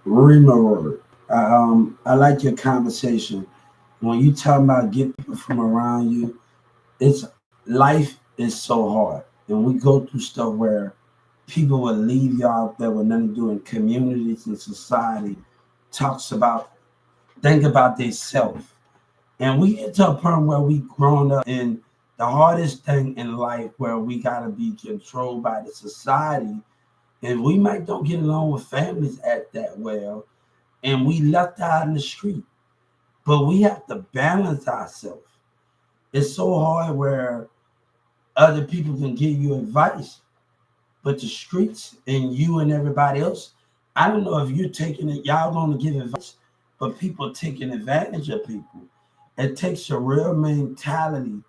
Remember, I like your conversation. When you talk about get people from around you, it's life is so hard, and we go through stuff where people will leave you out there with nothing to do in communities and society. Talks about think about their self, and we get to a point where we grown up, and the hardest thing in life where we gotta be controlled by the society, and we might don't get along with families at that well, and we left out in the street. But we have to balance ourselves. It's so hard where other people can give you advice, but the streets and you and everybody else, I don't know if you're taking it, y'all gonna give advice, but people taking advantage of people. It takes a real mentality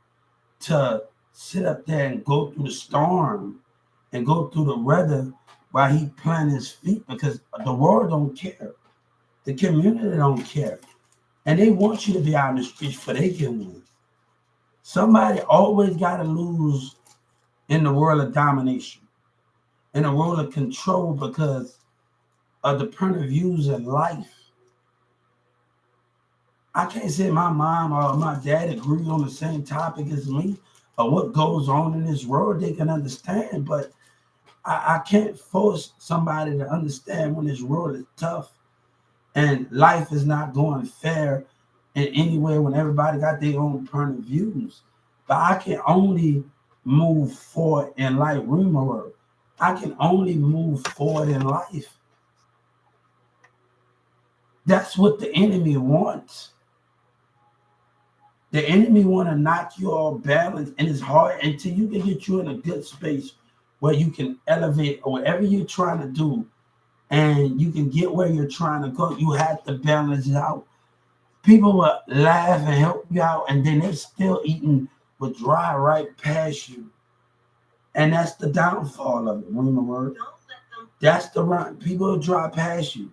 to sit up there and go through the storm and go through the weather while he planting his feet because the world don't care. The community don't care. And they want you to be out in the streets for they can win. Somebody always got to lose in the world of domination, in the world of control because of the point of views in life. I can't say my mom or my dad agree on the same topic as me or what goes on in this world. They can understand, but I can't force somebody to understand when this world is tough and life is not going fair in any way when everybody got their own point of views. But I can only move forward in life. Remember, I can only move forward in life. That's what the enemy wants. The enemy want to knock you off balance, and it's hard until you can get you in a good space where you can elevate or whatever you're trying to do, and you can get where you're trying to go. You have to balance it out. People will laugh and help you out, and then they're still eating with drive right past you. And that's the downfall of it. Remember, that's the run. People will drive past you.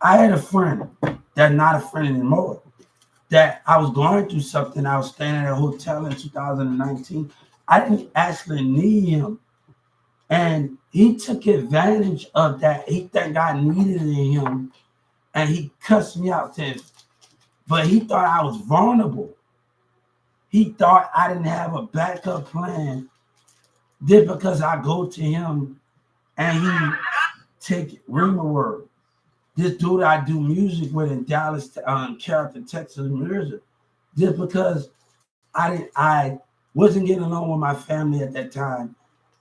I had a friend that's not a friend anymore. That I was going through something. I was staying at a hotel in 2019. I didn't actually need him. And he took advantage of that. He think I needed him. And he cussed me out. Said, but he thought I was vulnerable. He thought I didn't have a backup plan just because I go to him and he take rumor word. This dude I do music with in Dallas, Carrollton, Texas, music. Just because I wasn't getting along with my family at that time,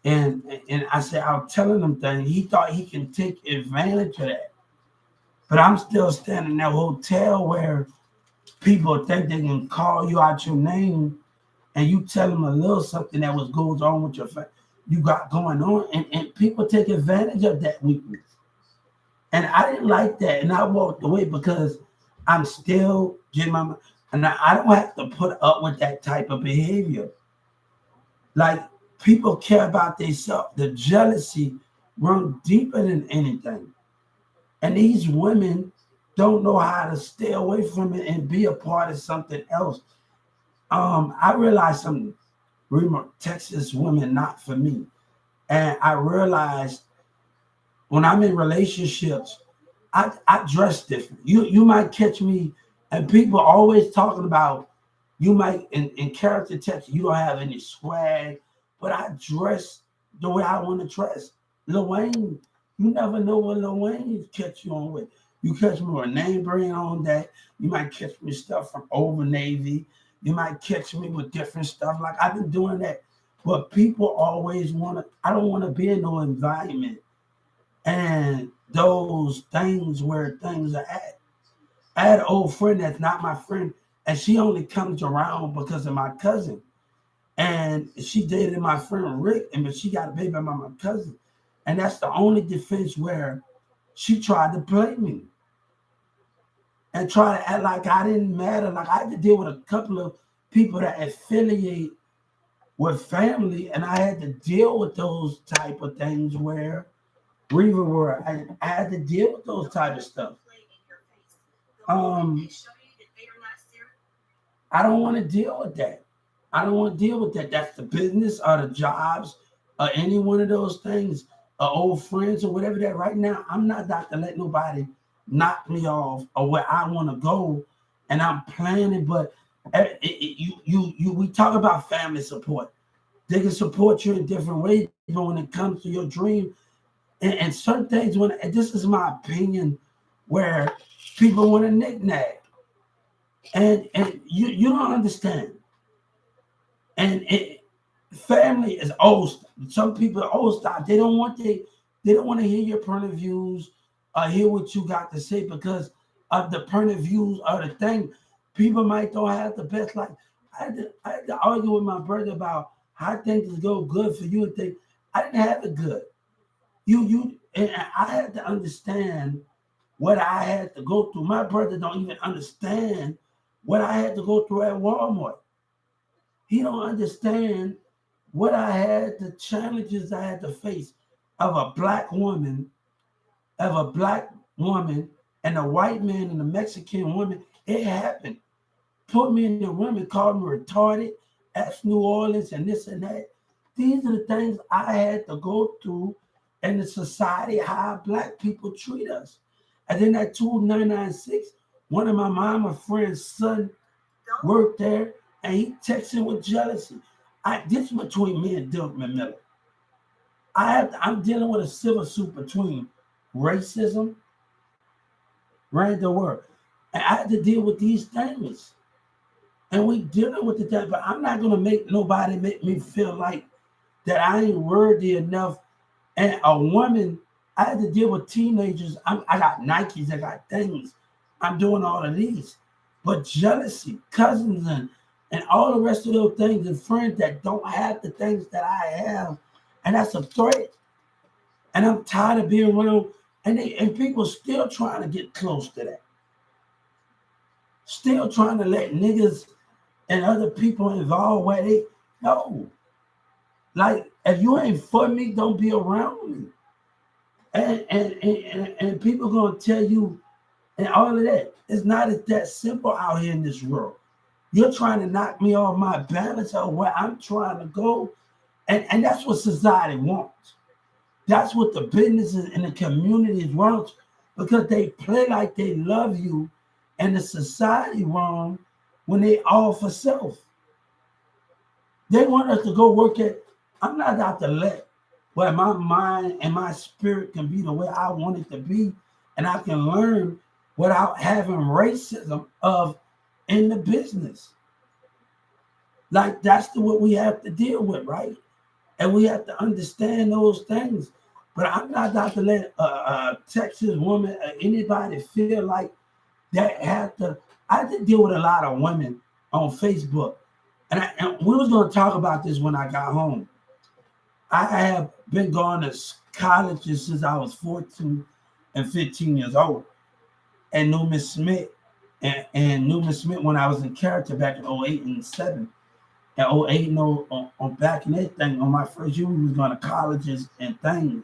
and I said I was telling him things. He thought he can take advantage of that, but I'm still standing in that hotel where people think they can call you out your name and you tell them a little something that was goes on with your you got going on, and people take advantage of that weakness. And I didn't like that, and I walked away because I'm still getting my and I don't have to put up with that type of behavior. Like people care about themselves. The jealousy runs deeper than anything, and these women don't know how to stay away from it and be a part of something else. I realized something. Texas women not for me. And I realized when I'm in relationships, I dress different. You might catch me, and people always talking about you might in character text, you don't have any swag, but I dress the way I want to dress. Lil Wayne, you never know what Lil Wayne catch you on with. You catch me with a name brand on that. You might catch me stuff from Old Navy. You might catch me with different stuff. Like I've been doing that. But people always want to, I don't want to be in no environment and those things where things are at. I had an old friend that's not my friend, and she only comes around because of my cousin. And she dated my friend Rick, and but she got a baby by my cousin. And that's the only defense where she tried to play me and try to act like I didn't matter. Like I had to deal with a couple of people that affiliate with family, and I had to deal with those type of things where River were I had to deal with those type of stuff. Um, I don't want to deal with that. I don't want to deal with that. That's the business or the jobs any one of those things, old friends or whatever that right now, I'm not about to let nobody knock me off or where I want to go, and I'm planning. But we talk about family support. They can support you in different ways, but when it comes to your dream, and certain things, and this is my opinion, where people want to knick-knack, and you don't understand. And family is old. Some people are old style. They don't want to hear your point of views or hear what you got to say because of the point of views or the thing. People might don't have the best. Like I had to argue with my brother about how things go good for you and think I didn't have it good. And I had to understand what I had to go through. My brother don't even understand what I had to go through at Walmart. He don't understand what I had, the challenges I had to face of a black woman, and a white man and a Mexican woman. It happened. Put me in the room and called me retarded, at New Orleans and this and that. These are the things I had to go through in the society, how black people treat us. And then that 2996, one of my mama friend's son worked there, and he texting with jealousy. This is between me and Dilton Miller. I'm dealing with a civil suit between racism, right the word, and I had to deal with these things. And we dealing with the thing, but I'm not gonna make nobody make me feel like that I ain't worthy enough. And a woman, I had to deal with teenagers. I got Nikes, I got things. I'm doing all of these, but jealousy, cousins, and all the rest of those things, and friends that don't have the things that I have, and that's a threat. And I'm tired of being around, and people still trying to get close to that. Still trying to let niggas and other people involved where they no. Like if you ain't for me, don't be around me. And people gonna tell you and all of that. It's not that simple out here in this world. You're trying to knock me off my balance of where I'm trying to go. And that's what society wants. That's what the businesses and the communities want because they play like they love you and the society wrong when they all for self. They want us to go work at, I'm not out to let where my mind and my spirit can be the way I want it to be, and I can learn without having racism of in the business. Like that's what we have to deal with, right? And we have to understand those things. But I'm not out to let a Texas woman or anybody feel like that have to. I had to deal with a lot of women on Facebook, and we was going to talk about this when I got home. I have been going to colleges since I was 14 and 15 years old, and knew Miss Smith, and knew Miss Smith when I was in character back in 08 and 7. And 08 on back in that thing, on my first year, we was going to colleges and things,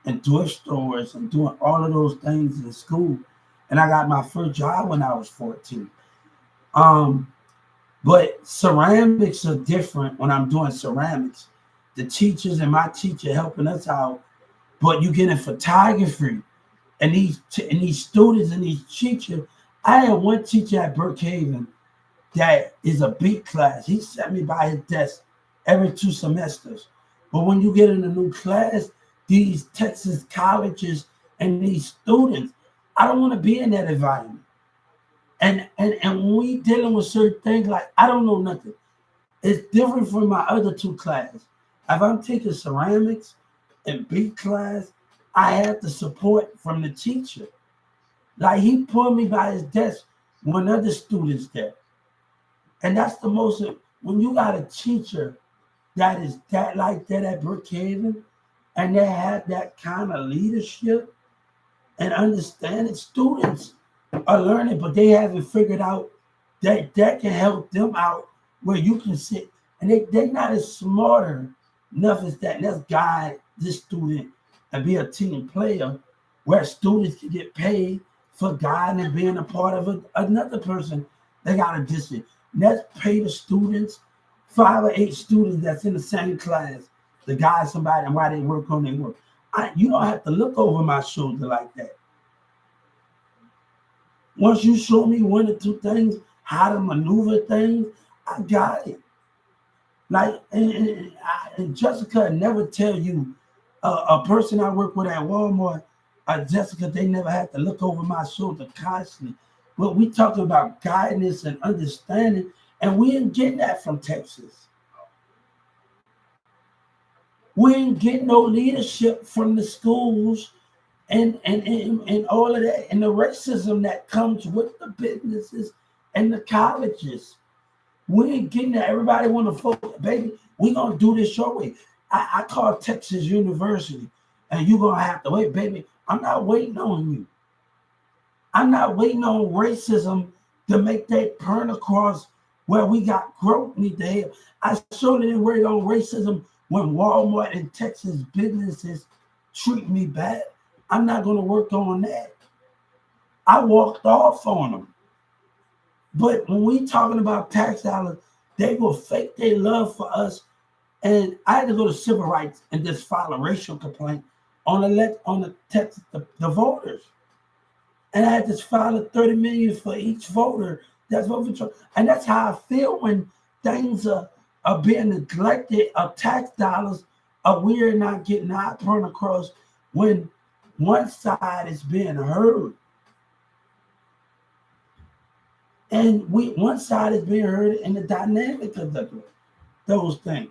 and thrift stores, and doing all of those things in school. And I got my first job when I was 14. But ceramics are different when I'm doing ceramics. The teachers and my teacher helping us out, but you get in photography, and these students and these teachers. I had one teacher at Brookhaven that is a beat class. He sat me by his desk every 2 semesters. But when you get in a new class, these Texas colleges and these students, I don't want to be in that environment. And when we dealing with certain things, like I don't know nothing. It's different from my other 2 classes. If I'm taking ceramics and beat class, I have the support from the teacher. Like he pulled me by his desk when other students there. And that's the most, when you got a teacher that is that like that at Brookhaven, and they have that kind of leadership and understanding, students are learning, but they haven't figured out that can help them out where you can sit. And they're not as smarter enough as that. And let's guide this student and be a team player where students can get paid for guiding and being a part of another person. They got a district. Let's pay the students, 5 or 8 students that's in the same class, the guy somebody and why they work on their work. You don't have to look over my shoulder like that. Once you show me one or two things, how to maneuver things, I got it. Like, and Jessica never tell you, a person I work with at Walmart, Jessica, they never had to look over my shoulder constantly. But we talking about guidance and understanding, and we ain't getting that from Texas. We ain't getting no leadership from the schools and all of that, and the racism that comes with the businesses and the colleges. We ain't getting that. Everybody want to focus, baby. We gonna do this your way. I call Texas University, and you gonna have to wait, baby. I'm not waiting on you. I'm not waiting on racism to make that turn across where we got growth need to have. I surely didn't worry on racism when Walmart and Texas businesses treat me bad. I'm not going to work on that. I walked off on them. But when we talking about tax dollars, they will fake their love for us. And I had to go to civil rights and just file a racial complaint on the Texas, the voters. And I had to file a $30 million for each voter that's voting for Trump. And that's how I feel when things are being neglected, of tax dollars, we're not getting our turn across when one side is being heard. And one side is being heard in the dynamic of those things.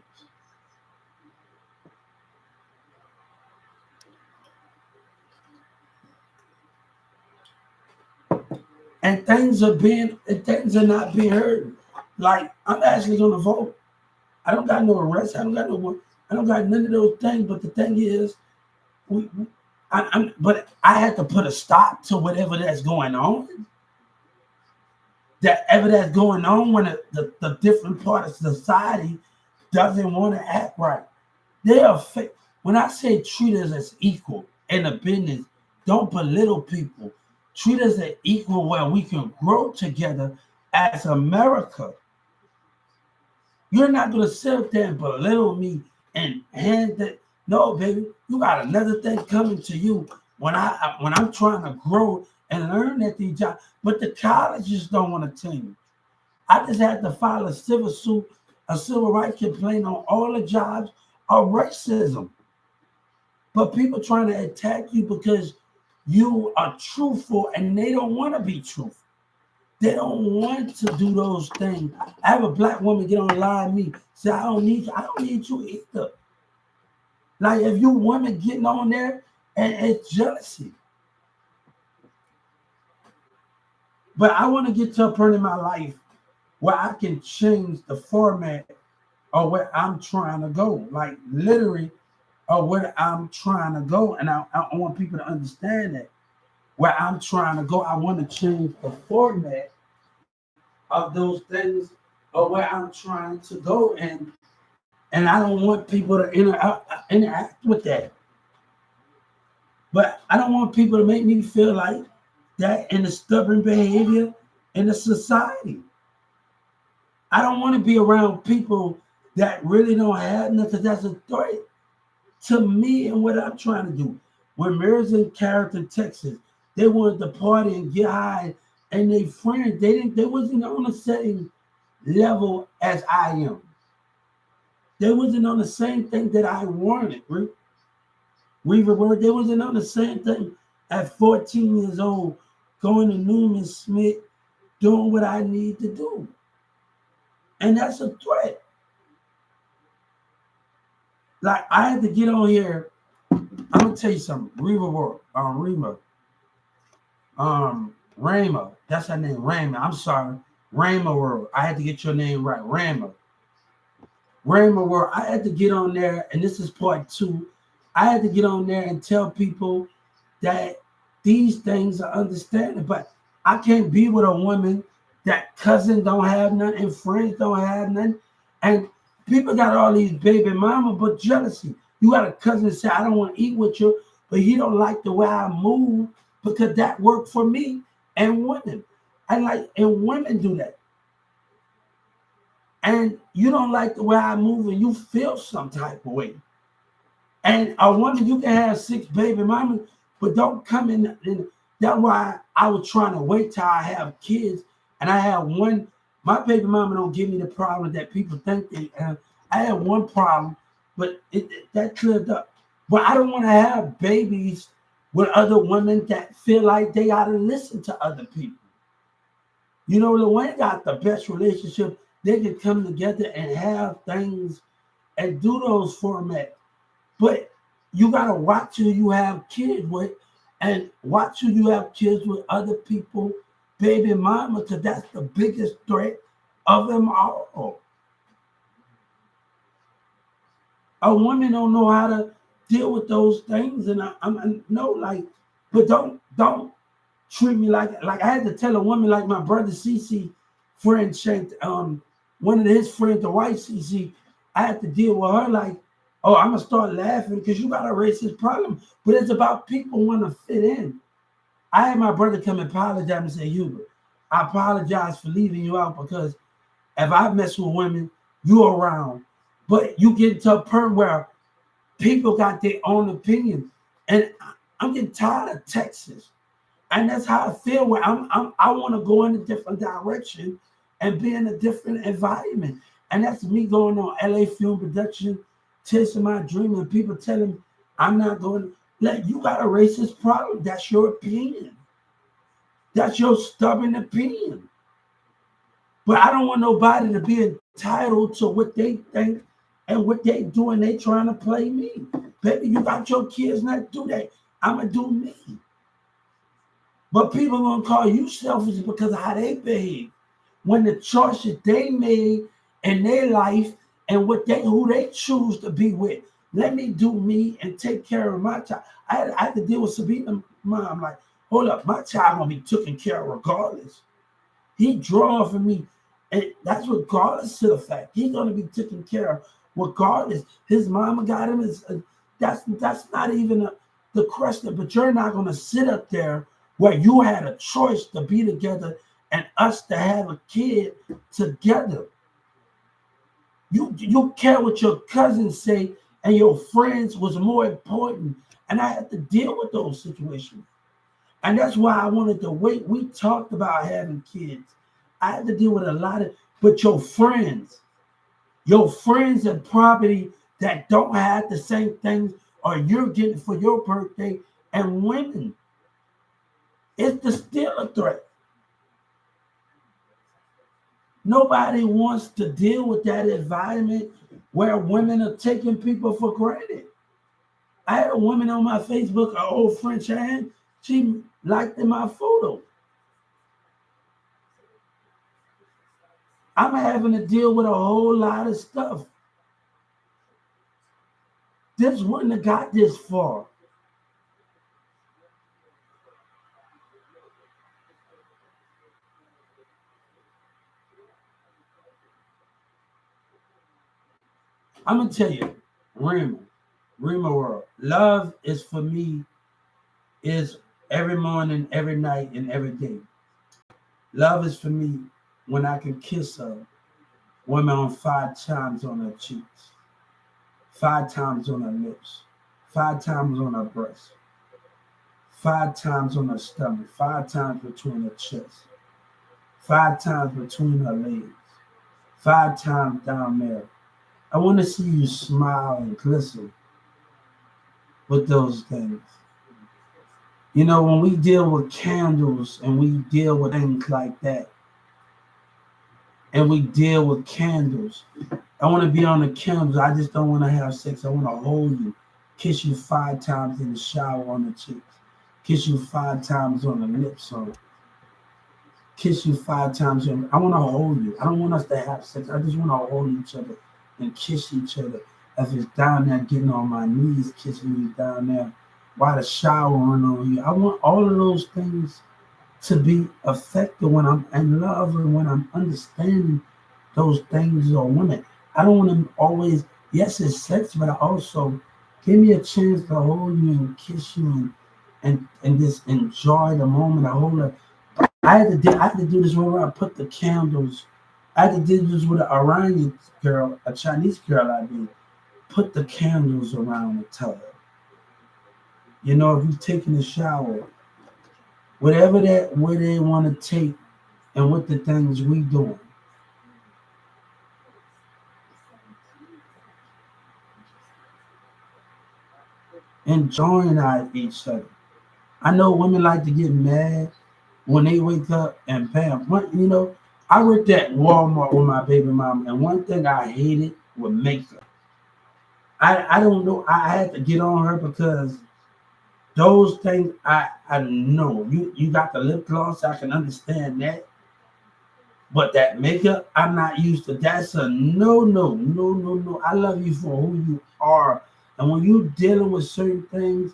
And things are not being heard. Like, I'm actually gonna vote. I don't got no arrest. I don't got none of those things. But the thing is, but I had to put a stop to whatever that's going on. That ever that's going on when the different part of society doesn't want to act right. They are when I say treat us as equal in a business, don't belittle people. Treat us as equal where we can grow together as America. You're not going to sit up there and belittle me and hand that. No, baby, you got another thing coming to you when I'm trying to grow and learn at these jobs. But the colleges don't want to change. I just had to file a civil rights complaint on all the jobs of racism. But people trying to attack you because you are truthful and they don't want to be truthful. They don't want to do those things. I have a black woman get online me say, I don't need you either. Like, if you women getting on there, and it's jealousy. But I want to get to a point in my life where I can change the format of where I'm trying to go. Like, literally, of where I'm trying to go. And I want people to understand that. Where I'm trying to go, I want to change the format of those things of where I'm trying to go. And I don't want people to interact with that. But I don't want people to make me feel like that in the stubborn behavior in the society. I don't want to be around people that really don't have nothing that's a threat to me and what I'm trying to do. When Mary's in Carrollton, Texas, they wanted to party and get high, and they friends, they wasn't on the same level as I am. They wasn't on the same thing that I wanted, right? They wasn't on the same thing at 14 years old, going to Newman Smith, doing what I need to do. And that's a threat. Like, I had to get on here. I'm gonna tell you something. Rima, that's her name, Rama. I'm sorry, Rama World. I had to get your name right, Rama World. I had to get on there, and this is part 2. I had to get on there and tell people that these things are understandable. But I can't be with a woman that cousin don't have none and friends don't have none. And people got all these baby mama, but jealousy. You got a cousin that say, I don't want to eat with you, but he don't like the way I move because that worked for me and women. And women do that. And you don't like the way I move and you feel some type of way. And a woman, you can have 6 baby mamas, but don't come in. That's why I was trying to wait till I have kids, and I have one. My baby mama don't give me the problem that people think they have. I have one problem, but that cleared up. But I don't want to have babies with other women that feel like they gotta listen to other people. You know, the one got the best relationship. They can come together and have things and do those formats. But you gotta watch who you have kids with, and watch who you have kids with other people, baby mama, because that's the biggest threat of them all. A woman don't know how to deal with those things, and I'm no like, but don't treat me like I had to tell a woman like my brother CC friend shanked one of his friends, the white CC. I had to deal with her like, oh, I'm gonna start laughing because you got a racist problem. But it's about people want to fit in. I had my brother come and apologize and say, Hubert, I apologize for leaving you out because if I mess with women, you around. But you get to a point where people got their own opinion. And I'm getting tired of Texas. And that's how I feel where I want to go in a different direction and be in a different environment. And that's me going on LA film production, chasing my dream, and people telling me I'm not going. Like, you got a racist problem. That's your opinion. That's your stubborn opinion. But I don't want nobody to be entitled to what they think and what they do, and they trying to play me. Baby, you got your kids not do that. I'm going to do me. But people gonna call you selfish because of how they behave. When the choices they made in their life and who they choose to be with. Let me do me and take care of my child. I had to deal with Sabina's mom. Like, hold up, my child gonna be taken care of regardless. He draw for me, and that's regardless to the fact he's gonna be taken care of regardless. His mama got him. That's not even the question. But you're not gonna sit up there where you had a choice to be together and us to have a kid together. You care what your cousins say and your friends was more important. And I had to deal with those situations. And that's why I wanted to wait. We talked about having kids. I had to deal with a lot of, but your friends and property that don't have the same things or you're getting for your birthday, and women, it's still a threat. Nobody wants to deal with that environment where women are taking people for granted. I had a woman on my Facebook, an old French hand, she liked in my photo. I'm having to deal with a whole lot of stuff. This wouldn't have got this far. I'm gonna tell you, Rima World. Love is for me is every morning, every night, and every day. Love is for me when I can kiss a woman on 5 times on her cheeks, 5 times on her lips, 5 times on her breast, 5 times on her stomach, 5 times between her chest, 5 times between her legs, 5 times down there. I want to see you smile and glisten with those things. You know, when we deal with candles and we deal with things like that, and we deal with candles, I want to be on the candles. I just don't want to have sex. I want to hold you, kiss you 5 times in the shower on the cheeks, kiss you 5 times on the lips, or kiss you 5 times. I want to hold you. I don't want us to have sex. I just want to hold each other and kiss each other. If it's down there getting on my knees, kissing you down there while the shower on you. I want all of those things to be effective when I'm in love and when I'm understanding those things as a woman. I don't want to always, yes, it's sex, but I also give me a chance to hold you and kiss you and just enjoy the moment. I had to do this when I put the candles. I had to do this with an Iranian girl, a Chinese girl I did. put the candles around the tub. You know, if you're taking a shower, whatever that where they want to take and what the things we doing. Enjoying each other. I know women like to get mad when they wake up and bam. You know, I worked at Walmart with my baby mom, and one thing I hated was makeup. I don't know. I had to get on her because those things I know. You got the lip gloss. I can understand that. But that makeup, I'm not used to. That's a no. I love you for who you are. And when you dealing with certain things,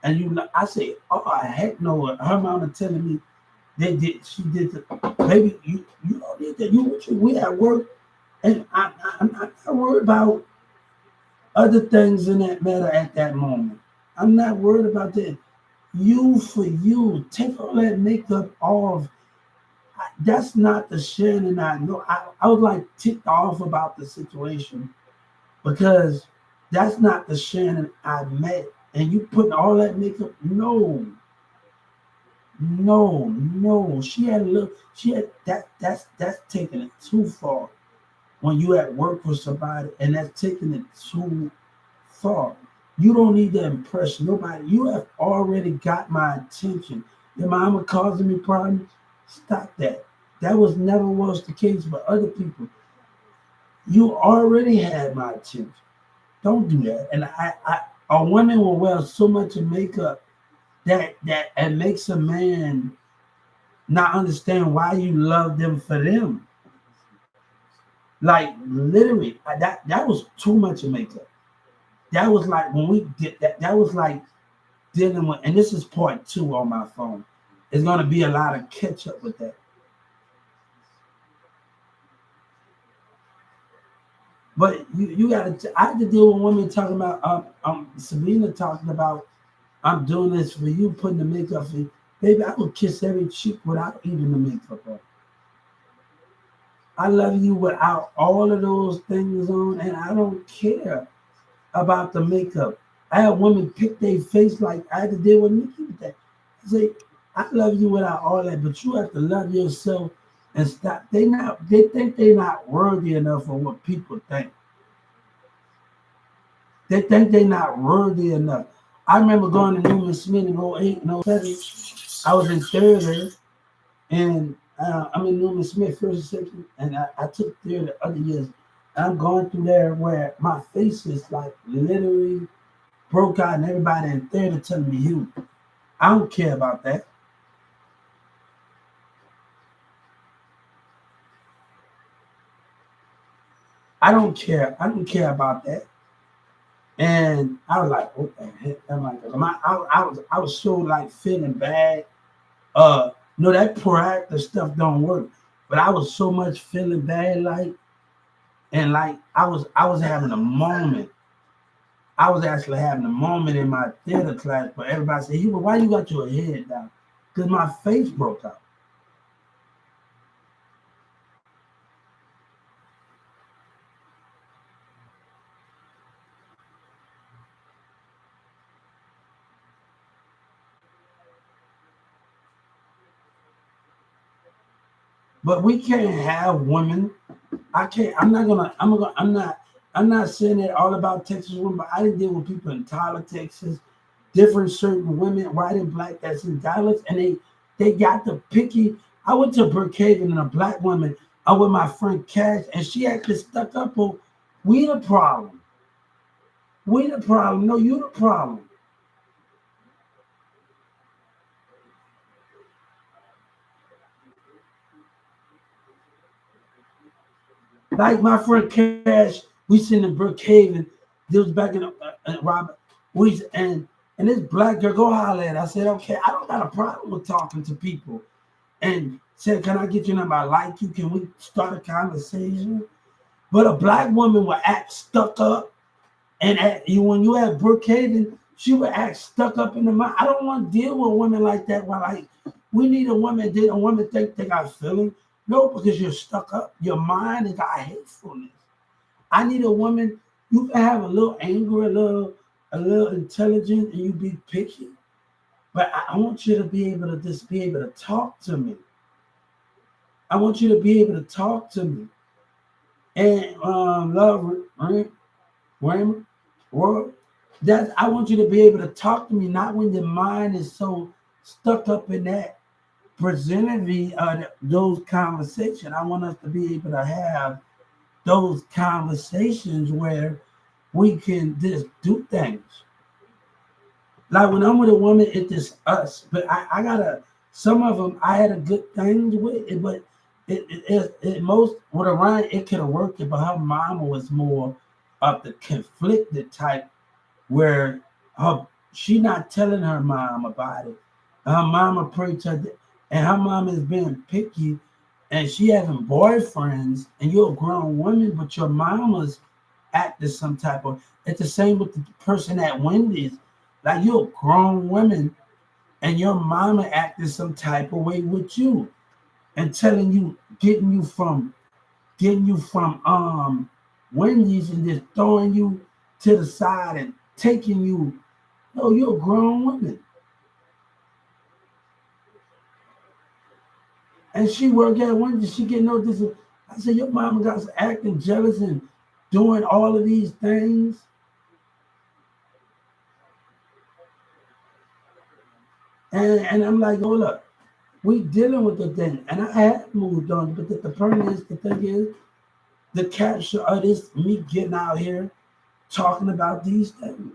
and I say, oh heck no. Her mama telling me she did the baby. You don't need that. We at work, and I'm not worried about other things in that matter at that moment. I'm not worried about that. You for you, take all that makeup off. That's not the Shannon I know. I was like ticked off about the situation because that's not the Shannon I met. And you putting all that makeup, no. She had a little. She had that. That's taking it too far. When you at work with somebody, and that's taking it too far. You don't need to impress nobody. You have already got my attention. Your mama causing me problems. Stop that. That was never was the case for other people. You already had my attention. Don't do that. And a woman will wear so much makeup that it makes a man not understand why you love them for them. Like literally, that was too much makeup. That was like when we did that. That was like dealing with, and this is part two on my phone. It's gonna be a lot of catch up with that. But you gotta. I had to deal with women talking about Sabrina talking about I'm doing this for you, putting the makeup for you. Baby, I would kiss every cheek without even the makeup on. I love you without all of those things on, and I don't care about the makeup. I have women pick their face like I had to deal with Nikki with that. I say, I love you without all that, but you have to love yourself and stop. They think they're not worthy enough of what people think. They think they're not worthy enough. I remember going to Newman Smith in '08 and '07. I was in third grade, and I'm in Newman Smith first and second, and I took theater the other years. I'm going through there where my face is like literally broke out, and everybody in theater telling me you. I don't care about that. I don't care. I don't care about that. And I was like, what the heck? I'm like, I was so like feeling bad. No, that proactive stuff don't work. But I was so much feeling bad, like, and like I was having a moment. I was actually having a moment in my theater class where everybody said, Hubert, why you got your head down? Because my face broke out. But we can't have women. I can't. I'm not gonna. I'm gonna. I'm not. I'm not saying that all about Texas women, but I didn't deal with people in Tyler, Texas, different certain women, white and black, that's in Dallas, and they got the picky. I went to Brookhaven and a black woman. I with my friend Cash, and she actually stuck up on. We the problem. We the problem. No, you the problem. Like my friend Cash, we sitting in Brookhaven. This was back in Robert. And this black girl go holler at. I said, okay, I don't got a problem with talking to people. And said, can I get your number? I like you. Can we start a conversation? But a black woman will act stuck up, and when you at Brookhaven, she would act stuck up in the mind. I don't want to deal with women like that. Where like we need a woman. Did a woman think they got feeling? No, because you're stuck up. Your mind has got hatefulness. I need a woman. You can have a little anger, a little intelligent, and you be picky. But I want you to be able to just be able to talk to me. I want you to be able to talk to me. And love, Raymond, world. That I want you to be able to talk to me, not when your mind is so stuck up in that presenting those conversations. I want us to be able to have those conversations where we can just do things. Like when I'm with a woman, it's just us. But I gotta some of them I had a good things with it, but it most with Orion it could have worked it, but her mama was more of the conflicted type where her she not telling her mom about it. Her mama preach her, and her mom is being picky, and she having boyfriends, and you're a grown woman, but your mama's acting some type of. It's the same with the person at Wendy's. Like you're a grown woman, and your mama acting some type of way with you, and telling you, getting you from Wendy's and just throwing you to the side and taking you. No, you're a grown woman. And she work at Wendy's. She get no this. I said, your mama got acting jealous and doing all of these things. And I'm like, hold up. We dealing with the thing. And I have moved on. But the thing is, the capture of this, me getting out here talking about these things.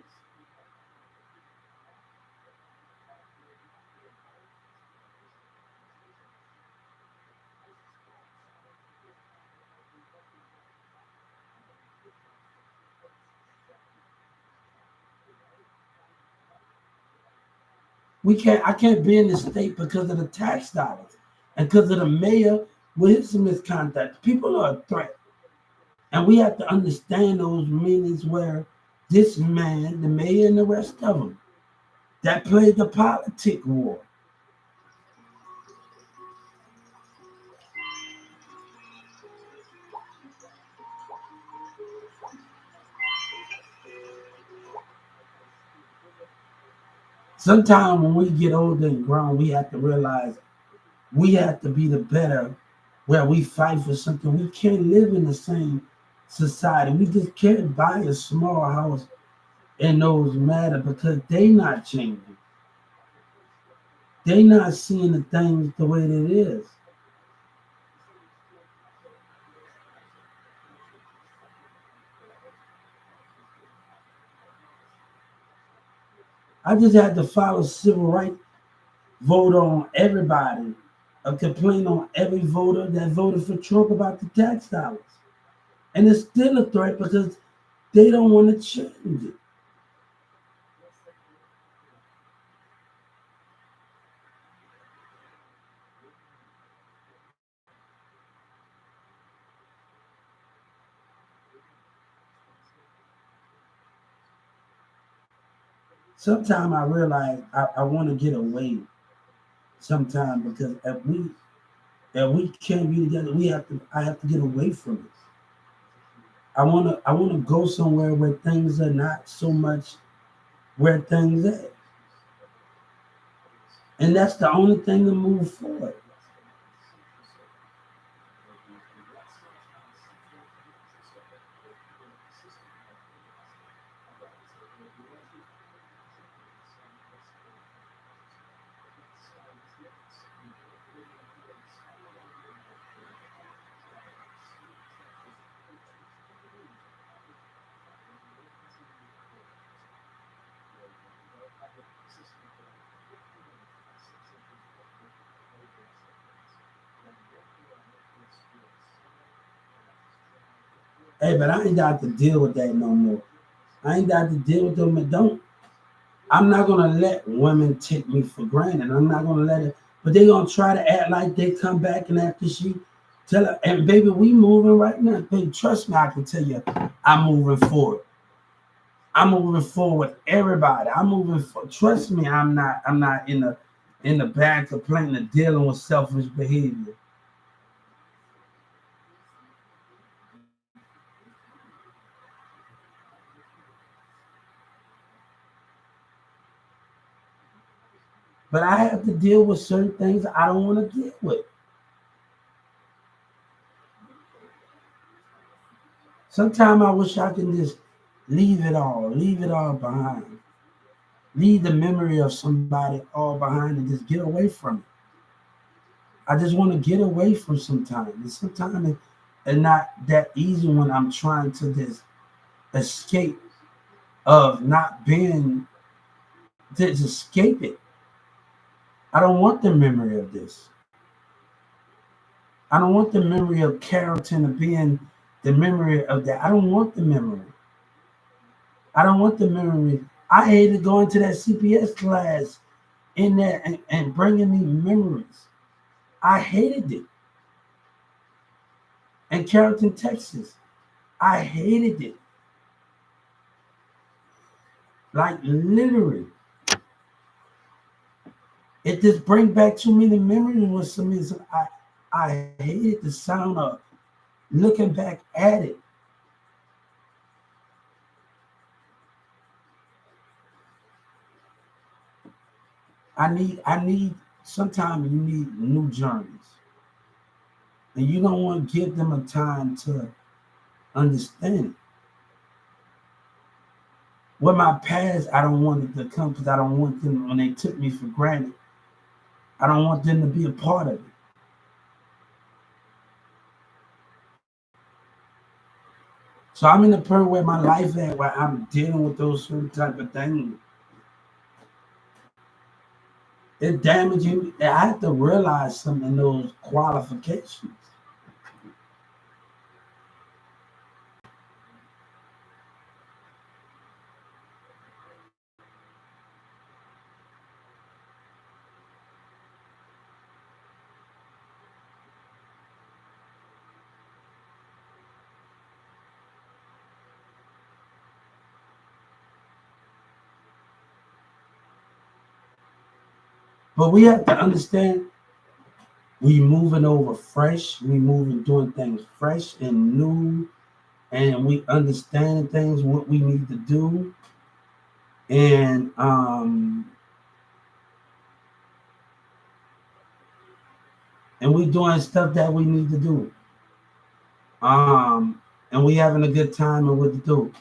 I can't be in this state because of the tax dollars and because of the mayor with his misconduct. People are a threat. And we have to understand those meanings where this man, the mayor and the rest of them, that played the politic war. Sometimes when we get older and grown, we have to realize we have to be the better where we fight for something. We can't live in the same society. We just can't buy a small house in those matter because they not changing. They not seeing the things the way that it is. I just had to file a civil rights vote on everybody, a complaint on every voter that voted for Trump about the tax dollars. And it's still a threat because they don't want to change it. Sometimes I realize I want to get away sometimes because if we can't be together, I have to get away from it. I wanna go somewhere where things are not so much where things at. And that's the only thing to move forward. Hey, but I ain't got to deal with that no more. I ain't got to deal with them and don't. I'm not gonna let women take me for granted. I'm not gonna let it, but they gonna try to act like they come back and after she tell her, and baby, we moving right now. Baby, trust me, I can tell you, I'm moving forward. I'm moving forward. Everybody, I'm moving forward. Trust me, I'm not in the back complaining and dealing with selfish behavior. But I have to deal with certain things I don't want to deal with. Sometimes I wish I can just leave it all behind. Leave the memory of somebody all behind and just get away from it. I just want to get away from sometimes. And sometimes it's not that easy when I'm trying to just escape of not being, just escape it. I don't want the memory of this. I don't want the memory of Carrollton of being the memory of that. I don't want the memory. I don't want the memory. I hated going to that CPS class in there and bringing me memories. I hated it. In Carrollton, Texas, I hated it. Like literally. It just brings back too many memories with some reason. I hated the sound of looking back at it. I need sometimes you need new journeys. And you don't want to give them a time to understand it. With my past, I don't want it to come because I don't want them when they took me for granted. I don't want them to be a part of it. So I'm in the point where my life at where I'm dealing with those certain type of things. It damaging. I have to realize something in those qualifications. But we have to understand we moving over fresh, we moving doing things fresh and new, and we understanding things what we need to do, and we doing stuff that we need to do. And we having a good time and what to do.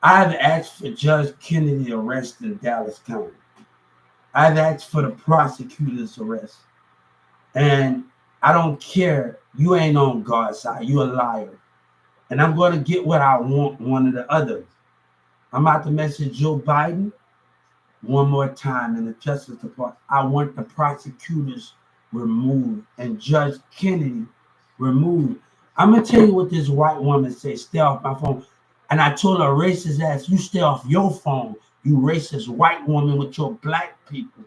I've asked for Judge Kennedy arrest in Dallas County. I've asked for the prosecutor's arrest. And I don't care. You ain't on God's side. You a liar. And I'm going to get what I want, one of the others. I'm about to message Joe Biden one more time in the Justice Department. I want the prosecutors removed and Judge Kennedy removed. I'm going to tell you what this white woman said. Stay off my phone. And I told her, racist ass, you stay off your phone, you racist white woman with your black people.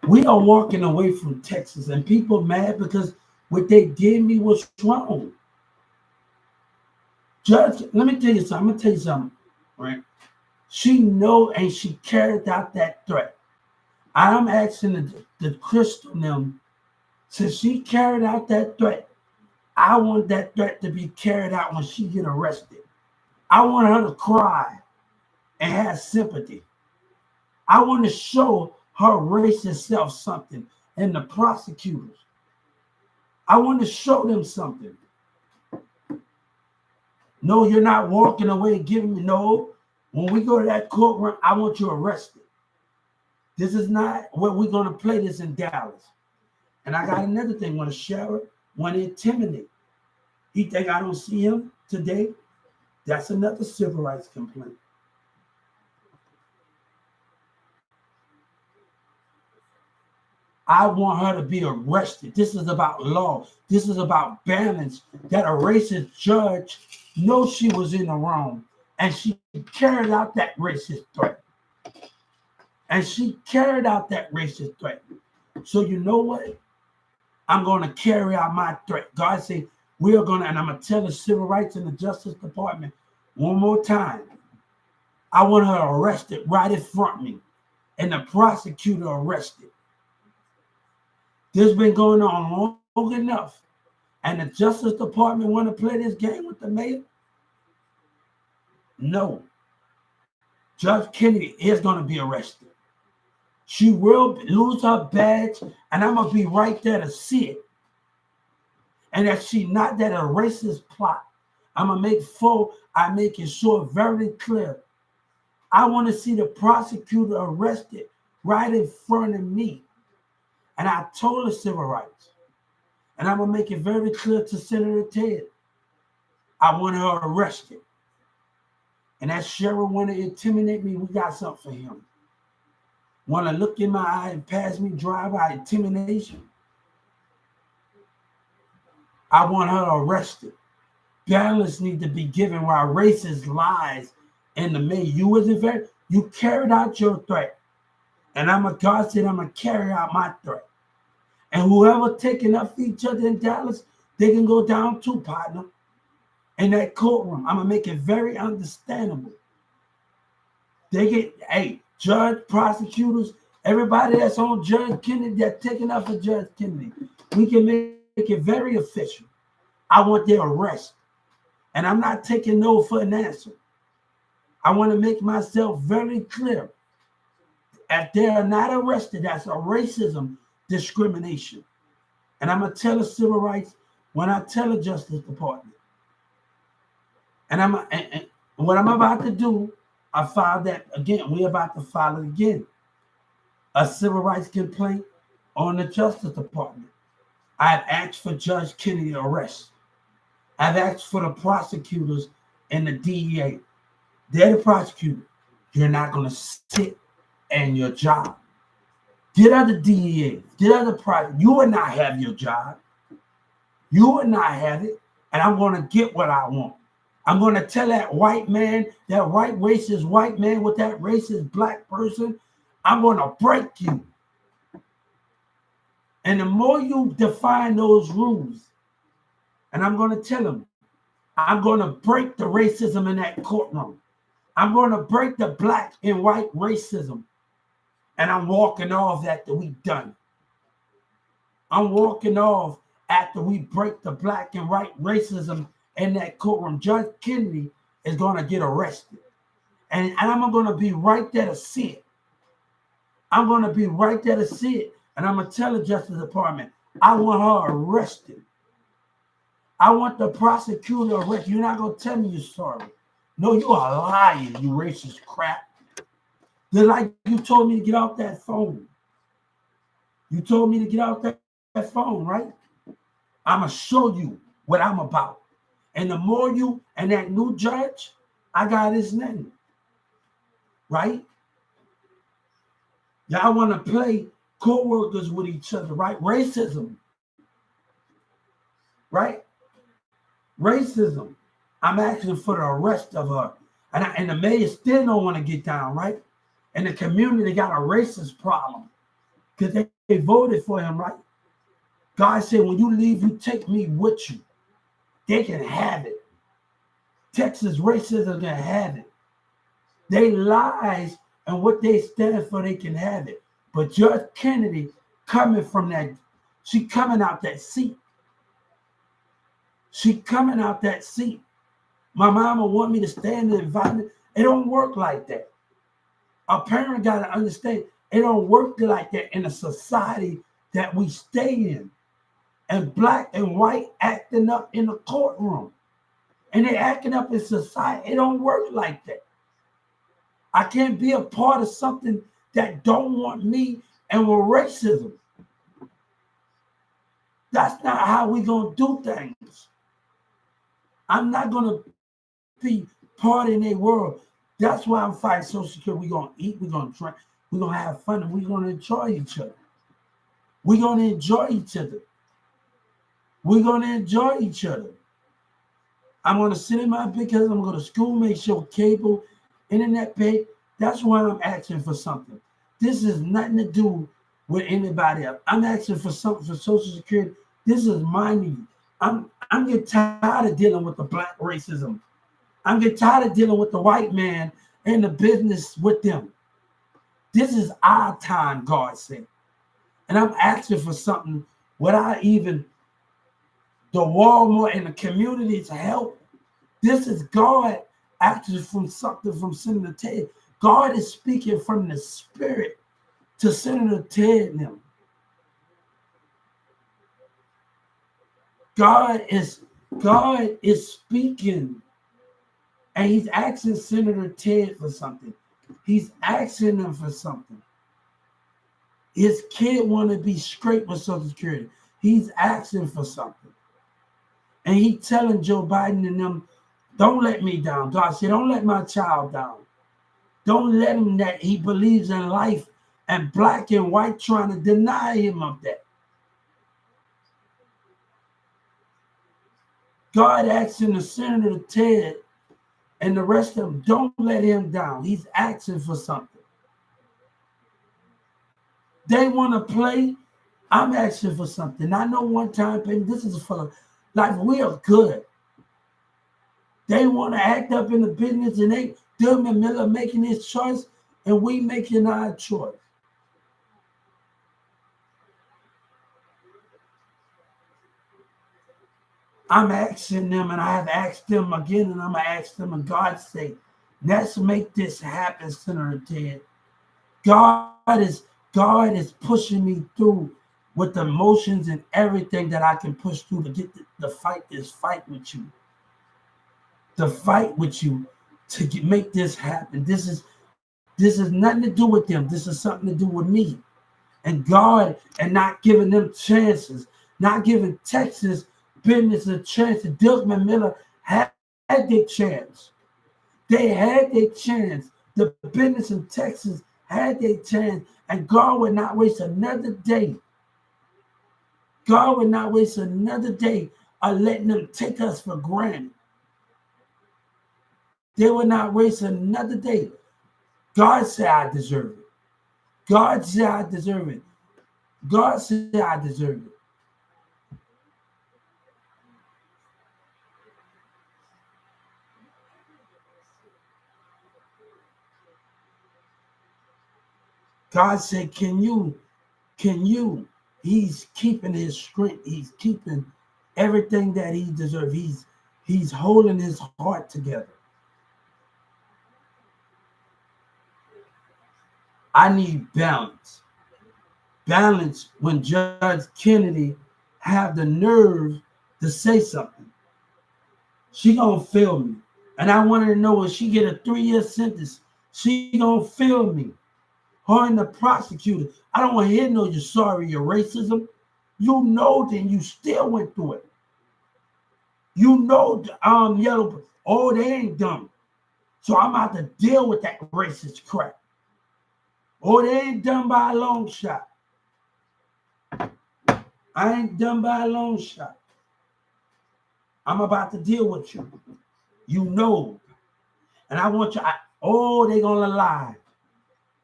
We are walking away from Texas and people mad because what they did me was wrong. Judge, let me tell you something. I'm going to tell you something, right? She know and she carried out that threat. I'm asking the Crystal them, since she carried out that threat, I want that threat to be carried out when she get arrested. I want her to cry and have sympathy. I want to show her racist self something and the prosecutors. I want to show them something. No, you're not walking away giving me no. When we go to that courtroom, I want you arrested. This is not where we're going to play this in Dallas. And I got another thing. When a sheriff want to intimidate, he think I don't see him today. That's another civil rights complaint. I want her to be arrested. This is about law. This is about balance. That a racist judge knows she was in the wrong, and she carried out that racist threat. And she carried out that racist threat. So you know what? I'm going to carry out my threat. God said, we are going to, and I'm going to tell the civil rights and the Justice Department one more time. I want her arrested right in front of me, and the prosecutor arrested. This has been going on long enough. And the Justice Department want to play this game with the mayor? No. Judge Kennedy is going to be arrested. She will lose her badge, and I'm going to be right there to see it. And that she not that a racist plot. I'm going to make full, I make it sure very clear. I want to see the prosecutor arrested right in front of me. And I told her civil rights. And I'm going to make it very clear to Senator Ted. I want her arrested. And that sheriff want to intimidate me, we got something for him. Want to look in my eye and pass me drive-by intimidation. I want her arrested. Balance need to be given while racist lies in the mail. You carried out your threat. And God said, I'm going to carry out my threat. And whoever taking up each other in Dallas, they can go down too, partner. In that courtroom, I'm going to make it very understandable. They get, hey, judge, prosecutors, everybody that's on Judge Kennedy, that's taking up for Judge Kennedy. We can make it very official. I want their arrest. And I'm not taking no for an answer. I want to make myself very clear. If they are not arrested, that's a racism discrimination. And I'm going to tell the civil rights when I tell the Justice Department. And what I'm about to do, I filed that again. We're about to file it again. A civil rights complaint on the Justice Department. I've asked for Judge Kennedy arrest. I've asked for the prosecutors and the DEA. They're the prosecutor. You're not going to sit in your job. Get other DEA. Get other prosecutors. You will not have your job. You will not have it. And I'm going to get what I want. I'm going to tell that white man, that white racist white man with that racist black person, I'm going to break you. And the more you define those rules, and I'm going to tell them, I'm going to break the racism in that courtroom. I'm going to break the black and white racism. And I'm walking off after we done. I'm walking off after we break the black and white racism in that courtroom. Judge Kennedy is going to get arrested. And I'm going to be right there to see it. I'm going to be right there to see it. And I'm going to tell the Justice Department, I want her arrested. I want the prosecutor arrested. You're not going to tell me you're sorry. No, you are lying, you racist crap. They're like you told me to get off that phone. You told me to get off that phone, right? I'm going to show you what I'm about. And the more you, and that new judge, I got his name, right? Y'all want to play co-workers with each other, right? Racism, right? Racism. I'm asking for the arrest of her. And the mayor still don't want to get down, right? And the community got a racist problem because they voted for him, right? God said, when you leave, you take me with you. They can have it. Texas racism can have it. They lies and what they stand for, they can have it. But Judge Kennedy coming from that, she coming out that seat. She coming out that seat. My mama want me to stand in the environment. It don't work like that. A parent got to understand it don't work like that in a society that we stay in. And black and white acting up in the courtroom. And they acting up in society. It don't work like that. I can't be a part of something that don't want me and with racism. That's not how we going to do things. I'm not going to be part in their world. That's why I'm fighting Social Security. We're going to eat, we're going to drink, we're going to have fun, and we're going to enjoy each other. We're going to enjoy each other. We're going to enjoy each other. I'm going to sit in my because I'm going to school, make sure cable, internet pay. That's why I'm asking for something. This is nothing to do with anybody else. I'm asking for something for Social Security. This is my need. I'm getting tired of dealing with the black racism. I'm getting tired of dealing with the white man and the business with them. This is our time, God said. And I'm asking for something without even the Walmart and the community to help. This is God asking from something from Senator Ted. God is speaking from the spirit to Senator Ted and them. God is speaking, and he's asking Senator Ted for something. He's asking them for something. His kid want to be straight with Social Security. He's asking for something. And he telling Joe Biden and them, don't let me down. God said, don't let my child down. Don't let him that he believes in life, and black and white trying to deny him of that. God asking the Senator Ted and the rest of them, don't let him down. He's asking for something. They want to play. I'm asking for something. I know one time, baby, this is for like we are good. They want to act up in the business, and they Dillman Miller making his choice, and we making our choice. I'm asking them, and I have asked them again, and I'm going to ask them, and God's sake, let's make this happen, Senator Ted. God is pushing me through with the emotions and everything that I can push through to get to fight this fight with you. To fight with you to make this happen. This is nothing to do with them. This is something to do with me. And God, and not giving them chances, not giving Texas business a chance. Dillman Miller had their chance. They had their chance. The business in Texas had their chance, and God would not waste another day. God would not waste another day of letting them take us for granted. They would not waste another day. God said I deserve it. God said I deserve it. God said I deserve it. God said, can you? He's keeping his strength. He's keeping everything that he deserves. He's holding his heart together. I need balance. Balance when Judge Kennedy have the nerve to say something. She gonna fail me. And I wanted to know, if she get a 3-year sentence, she gonna fail me. Her and the prosecutor. I don't want to hear no, you're sorry, your racism. You know, then you still went through it. You know, yellow, oh, they ain't dumb. So I'm about to deal with that racist crap. Oh, they ain't done by a long shot. I ain't done by a long shot. I'm about to deal with you. You know. And I want you, they gonna lie.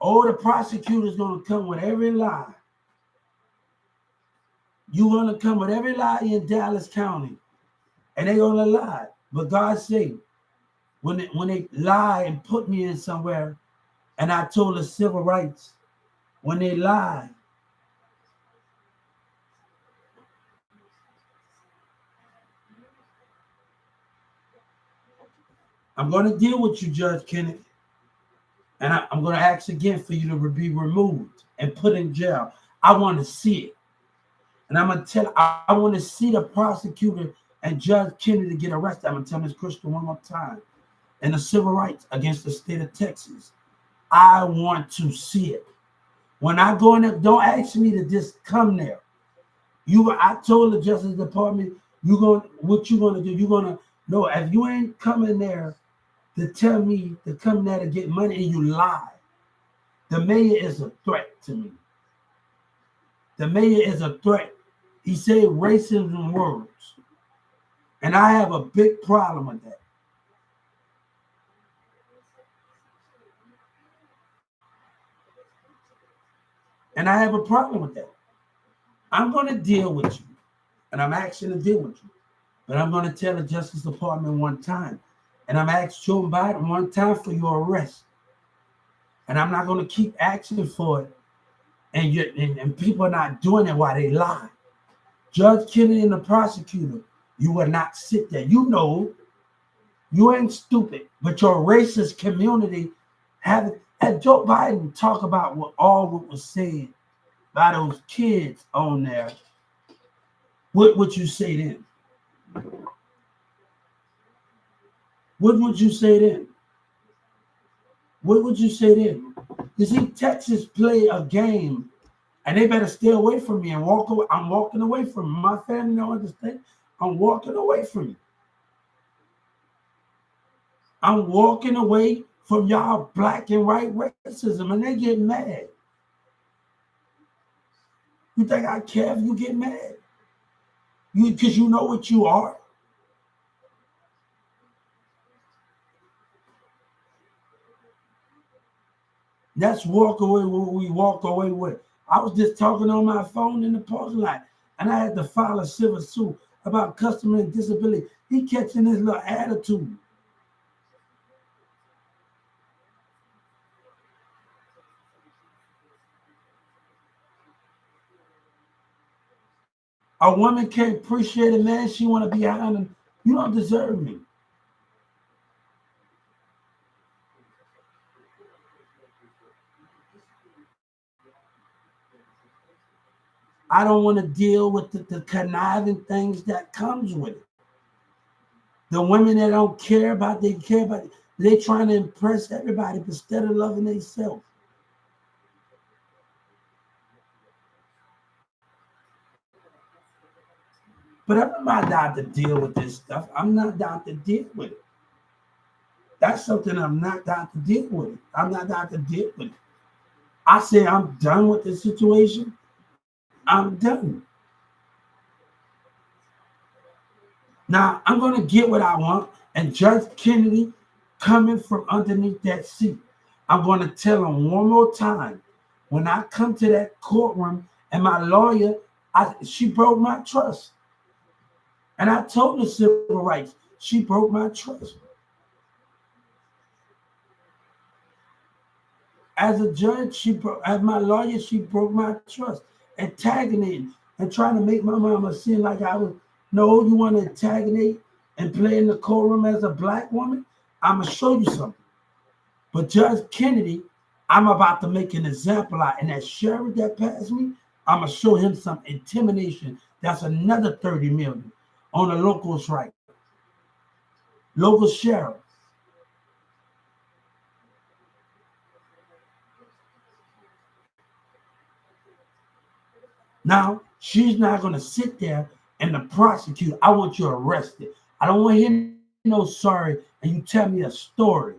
Oh, the prosecutor's gonna come with every lie. You gonna come with every lie in Dallas County. And they gonna lie. But God said, when they lie and put me in somewhere, and I told the civil rights, when they lie, I'm going to deal with you, Judge Kennedy. And I'm going to ask again for you to be removed and put in jail. I want to see it. And I'm going to I want to see the prosecutor and Judge Kennedy get arrested. I'm going to tell Ms. Crystal one more time. And the civil rights against the state of Texas. I want to see it. When I go in there, don't ask me to just come there. I told the Justice Department, what you gonna do? You're gonna no, if you ain't coming there to tell me to come there to get money and you lie, the mayor is a threat to me. The mayor is a threat. He said racism words. And I have a big problem with that. And I have a problem with that. I'm going to deal with you. And I'm asking to deal with you. But I'm going to tell the Justice Department one time. And I'm asking Joe Biden one time for your arrest. And I'm not going to keep asking for it. And people are not doing it while they lie. Judge Kennedy and the prosecutor, you will not sit there. You know, you ain't stupid. But your racist community have it. Had Joe Biden talk about what was said by those kids on there, what would you say then? What would you say then? What would you say then? You see, Texas play a game, and they better stay away from me and walk away. I'm walking away from them. My family don't understand. I'm walking away from you. I'm walking away from y'all black and white racism, and they get mad. You think I care if you get mad? Because you know what you are. Let's walk away what we walk away with. I was just talking on my phone in the parking lot, and I had to file a civil suit about customer and disability. He catching his little attitude. A woman can't appreciate a man. She want to be behind him. You don't deserve me. I don't want to deal with the conniving things that comes with it. The women that don't care about, they trying to impress everybody instead of loving themselves. But I'm not down to deal with this stuff. I'm not down to deal with it. That's something I'm not down to deal with. I'm not down to deal with it. I say I'm done with the situation. I'm done. Now I'm going to get what I want. And Judge Kennedy coming from underneath that seat, I'm going to tell him one more time. When I come to that courtroom and my lawyer, she broke my trust. And I told the civil rights, she broke my trust. As a judge, as my lawyer, she broke my trust. Antagonating and trying to make my mama seem like I was, no, you want to antagonate and play in the courtroom as a black woman? I'm going to show you something. But Judge Kennedy, I'm about to make an example out. And that sheriff that passed me, I'm going to show him some intimidation. That's another 30 million on a local strike. Local sheriff. Now, she's not going to sit there and the prosecutor, I want you arrested. I don't want to hear no sorry and you tell me a story.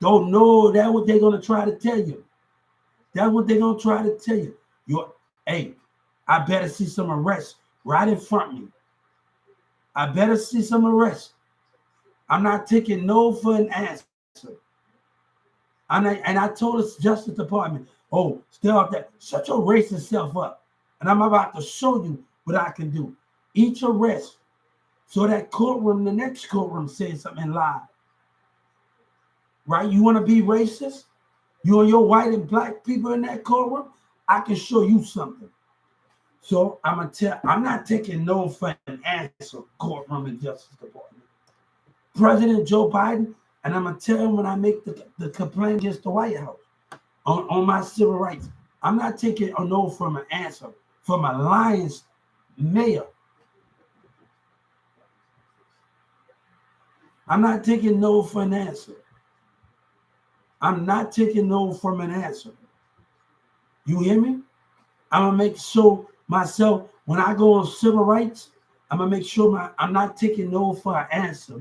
Don't know that's what they're going to try to tell you. That's what they're going to try to tell you. Hey, I better see some arrests right in front of me. I better see some arrests. I'm not taking no for an answer. And I told the Justice Department, oh, stay out there. Shut your racist self up. And I'm about to show you what I can do. Each arrest, so that courtroom, the next courtroom says something live. Right? You want to be racist? You and your white and black people in that courtroom? I can show you something. So I'm not taking no for an answer, courtroom and Justice Department. President Joe Biden, and I'm gonna tell him when I make the complaint against the White House on my civil rights. I'm not taking a no from an answer from a Lions mayor. I'm not taking no for an answer. I'm not taking no from an answer. You hear me? I'm gonna make sure myself when I go on civil rights, I'm gonna make sure I'm not taking no for an answer.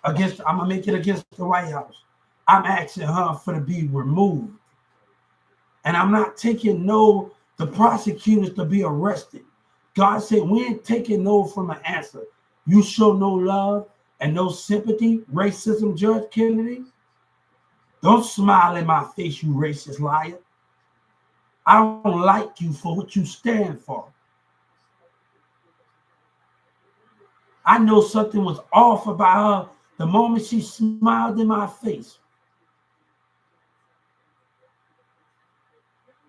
I'm gonna make it against the White House. I'm asking her for to be removed. And I'm not taking no the prosecutors to be arrested. God said we ain't taking no from an answer. You show no love and no sympathy, racism, Judge Kennedy. Don't smile in my face, you racist liar. I don't like you for what you stand for. I know something was off about her the moment she smiled in my face.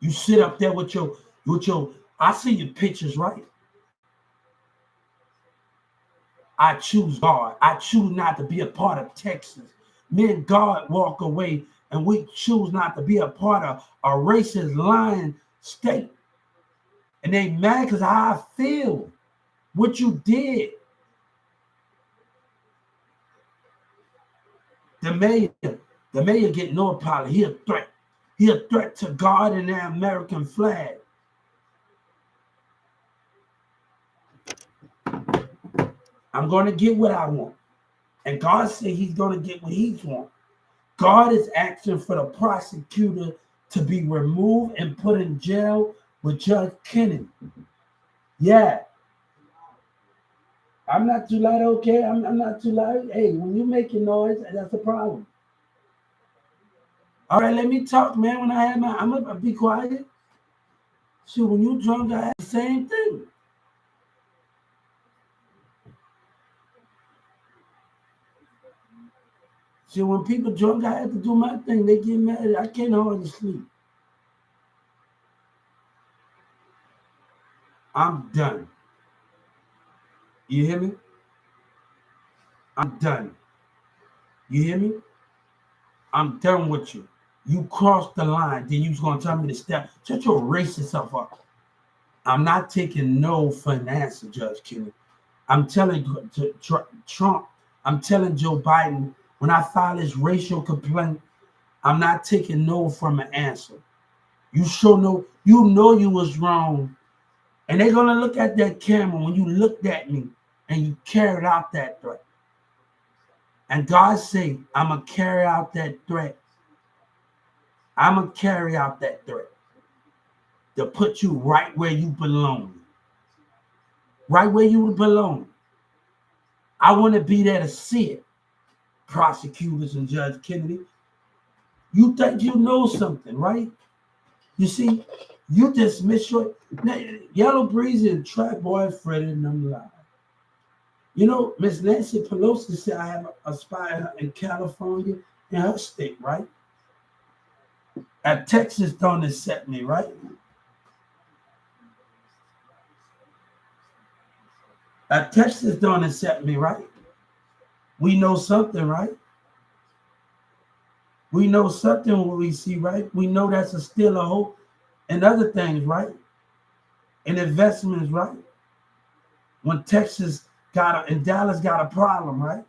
You sit up there with your, I see your pictures, right? I choose God. I choose not to be a part of Texas. Me and God walk away and we choose not to be a part of a racist lying state. And they mad because how I feel, what you did. The mayor get no apology. He a threat. He a threat to God and the American flag. I'm going to get what I want. And God said he's going to get what he wants. God is asking for the prosecutor to be removed and put in jail with Judge Kennedy. Yeah. I'm not too loud, okay? I'm not too loud. Hey, when you making noise, that's a problem. All right, let me talk, man. When I have I'm going to be quiet. See, when you drunk, I have the same thing. See, when people drunk, I have to do my thing. They get mad. I can't hardly sleep. I'm done. You hear me? I'm done. You hear me? I'm done with you. You crossed the line, then you was going to tell me to step. Shut your racist self up. I'm not taking no for an answer, Judge Kennedy. I'm telling Trump, I'm telling Joe Biden, when I file this racial complaint, I'm not taking no from an answer. You sure know, you know you was wrong. And they're going to look at that camera when you looked at me and you carried out that threat. And God say, I'm going to carry out that threat. I'm going to carry out that threat to put you right where you belong. Right where you belong. I want to be there to see it. Prosecutors and Judge Kennedy. You think you know something, right? You see, you dismiss your Yellow Breezy and Track Boy Fred and them live. You know, Miss Nancy Pelosi said I have a spy in California in her state, right? At Texas don't accept me, right? At Texas don't accept me, right? We know something, right? We know something what we see, right? We know that's still a hope and other things, right? And investments, right? When Texas and Dallas got a problem, right?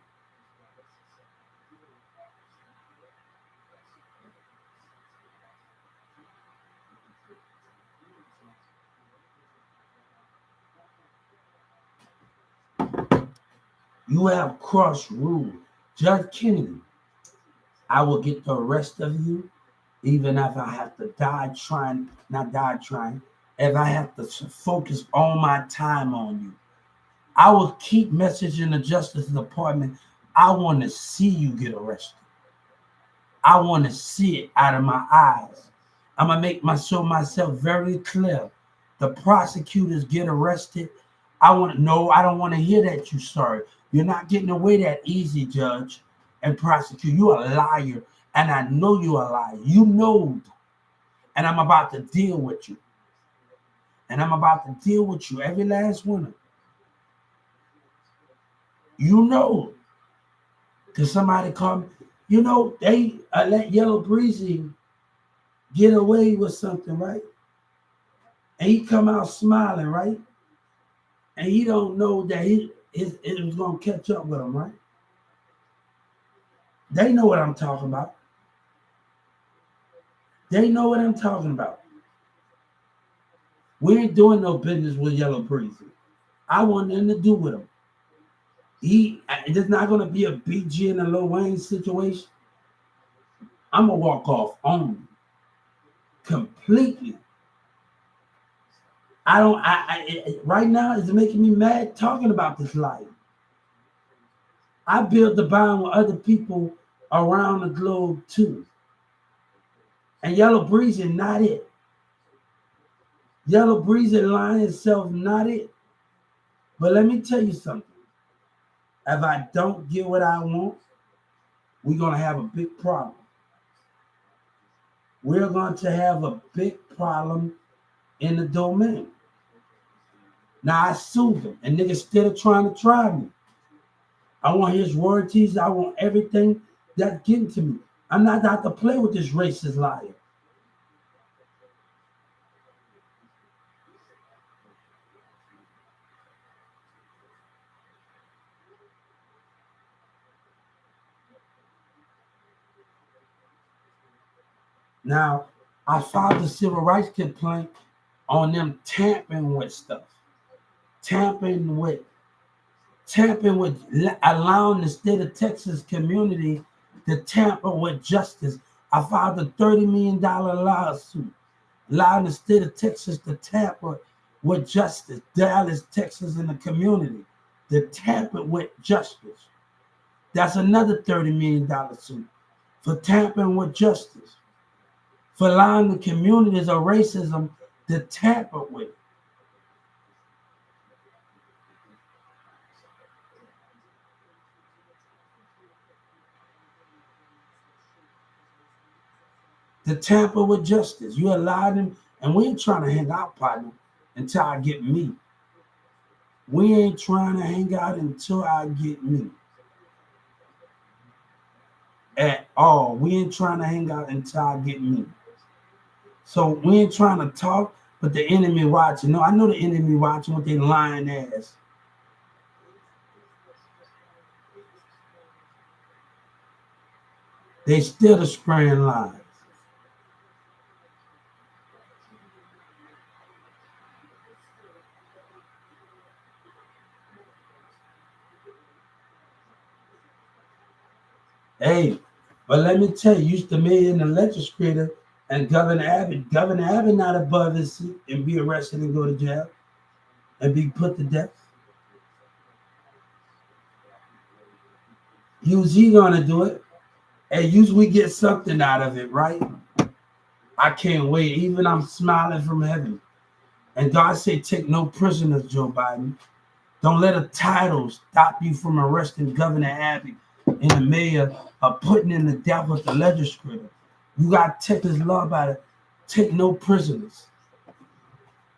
You have crossed rules. Judge Kennedy, I will get the rest of you, even if I have to die trying, not die trying, if I have to focus all my time on you. I will keep messaging the Justice Department. I want to see you get arrested. I want to see it out of my eyes. I'm going to make myself very clear. The prosecutors get arrested. I don't want to hear that you sorry. You're not getting away that easy, Judge and prosecutor. You're a liar, and I know you're a liar. You know, and I'm about to deal with you. And I'm about to deal with you, every last one of them. You know, because somebody called me. You know, they let Yellow Breezy get away with something, right? And he come out smiling, right? And he don't know that it was going to catch up with him, right? They know what I'm talking about. They know what I'm talking about. We ain't doing no business with Yellow Breezy. I want nothing to do with him. It's not going to be a BG and a Lil Wayne situation. I'm going to walk off on him completely. Right now it's making me mad talking about this life. I built the bond with other people around the globe too. And Yellow Breezy not it. Yellow Breezy lying itself not it. But let me tell you something. If I don't get what I want, we're going to have a big problem. We're going to have a big problem in the domain. Now I sued him, and niggas still trying to try me. I want his royalties. I want everything that's getting to me. I'm not out to play with this racist liar. Now, I filed a civil rights complaint on them tampering with stuff, tampering with, allowing the state of Texas community to tamper with justice. I filed a $30 million lawsuit, allowing the state of Texas to tamper with justice. Dallas, Texas, and the community to tamper with justice. That's another $30 million suit for tampering with justice, for allowing the communities of racism to tamper with. To tamper with justice. You allowed them, and we ain't trying to hang out, partner, until I get me. We ain't trying to hang out until I get me. At all. We ain't trying to hang out until I get me. So we ain't trying to talk, but the enemy watching. No, I know the enemy watching with their lying ass. They still spraying lies. Hey, but let me tell you, used to me in the legislature and Governor Abbott not above his seat and be arrested and go to jail and be put to death. Usually gonna do it. And usually we get something out of it, right? I can't wait. Even I'm smiling from heaven. And God said, take no prisoners, Joe Biden. Don't let a title stop you from arresting Governor Abbott and the mayor of putting in the death with the legislature. You got Texas law about it. Take no prisoners.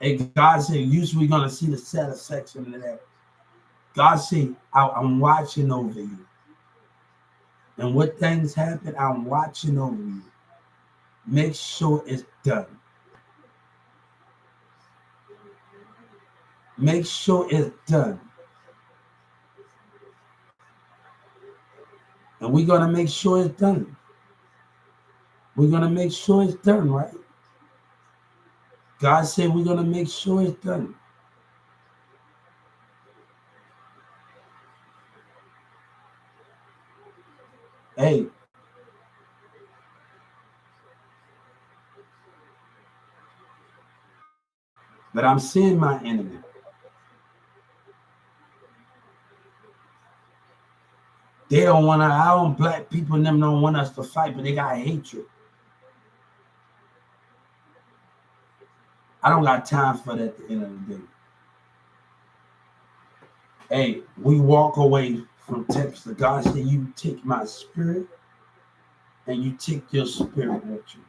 And God said, usually we're going to see the satisfaction of that. God said, I'm watching over you. And what things happen, I'm watching over you. Make sure it's done. Make sure it's done. And we're going to make sure it's done. We're going to make sure it's done, right? God said we're going to make sure it's done. Hey, but I'm seeing my enemy. They don't want to, our own black people and them don't want us to fight, but they got hatred. I don't got time for that at the end of the day. Hey, we walk away from Texas. God said, you take my spirit and you take your spirit with you.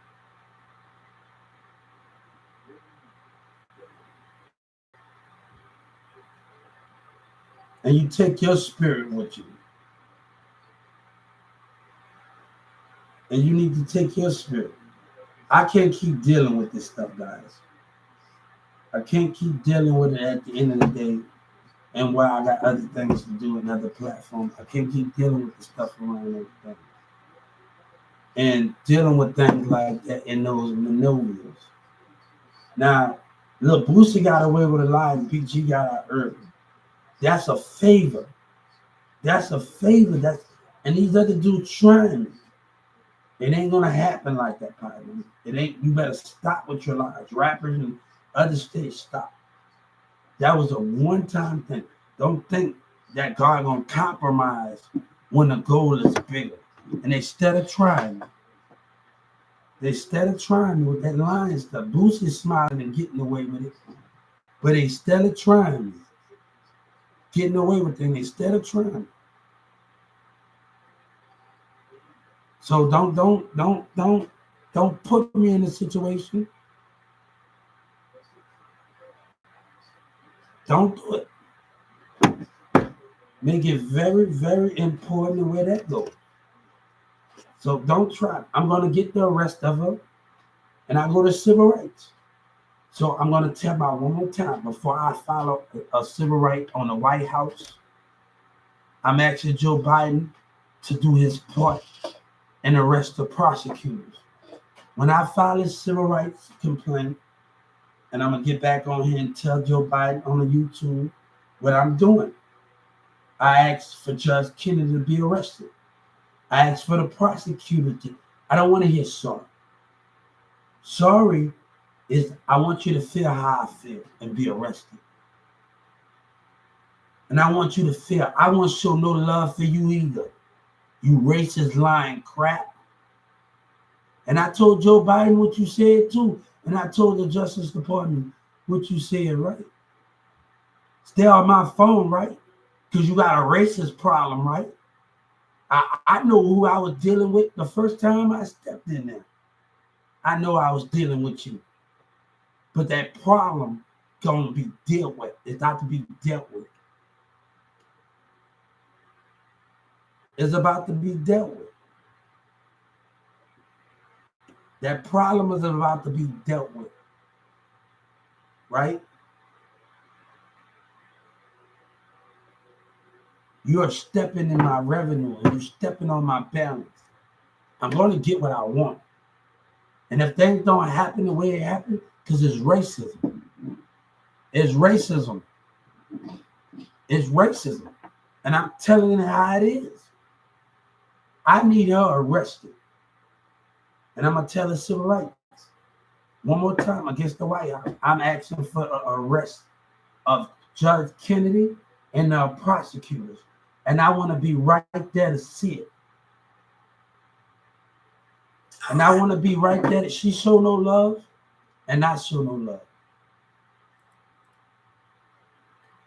And you take your spirit with you. And you need to take your spirit. I can't keep dealing with this stuff, guys. I can't keep dealing with it at the end of the day. And while I got other things to do and other platforms, I can't keep dealing with the stuff around everything. And dealing with things like that in those maneuvers. Now, look, Boosie got away with a lie and PG got out early. That's a favor. That's a favor. And these other dudes trying. It ain't gonna happen like that, partner. It ain't. You better stop with your lies. Rappers and other states, stop. That was a one-time thing. Don't think that God gonna compromise when the goal is bigger. And instead of trying with that lying stuff, Boosie's smiling and getting away with it. But instead of trying, getting away with it, instead of trying. So don't put me in a situation. Don't do it. Make it very, very important where that goes. So don't try. I'm going to get the arrest of her, and I go to civil rights. So I'm going to tell about one more time before I file a civil right on the White House. I'm asking Joe Biden to do his part and arrest the prosecutors. When I file a civil rights complaint, and I'm going to get back on here and tell Joe Biden on the YouTube what I'm doing. I asked for Judge Kennedy to be arrested. I asked for the prosecutor to. I don't want to hear sorry. Sorry is I want you to feel how I feel and be arrested. And I want you to feel, I won't show no love for you either. You racist, lying crap. And I told Joe Biden what you said too. And I told the Justice Department what you said, right? Stay on my phone, right? Because you got a racist problem, right? I know who I was dealing with the first time I stepped in there. I know I was dealing with you. But that problem gonna be dealt with. It's not to be dealt with. It's about to be dealt with. That problem is about to be dealt with. Right? You're stepping in my revenue and you're stepping on my balance. I'm going to get what I want. And if things don't happen the way it happened, because it's racism. It's racism. It's racism. And I'm telling you how it is. I need her arrested. And I'm going to tell her civil rights. One more time against the White House. I'm asking for an arrest of Judge Kennedy and the prosecutors. And I want to be right there to see it. And I want to be right there that she show no love and I show no love.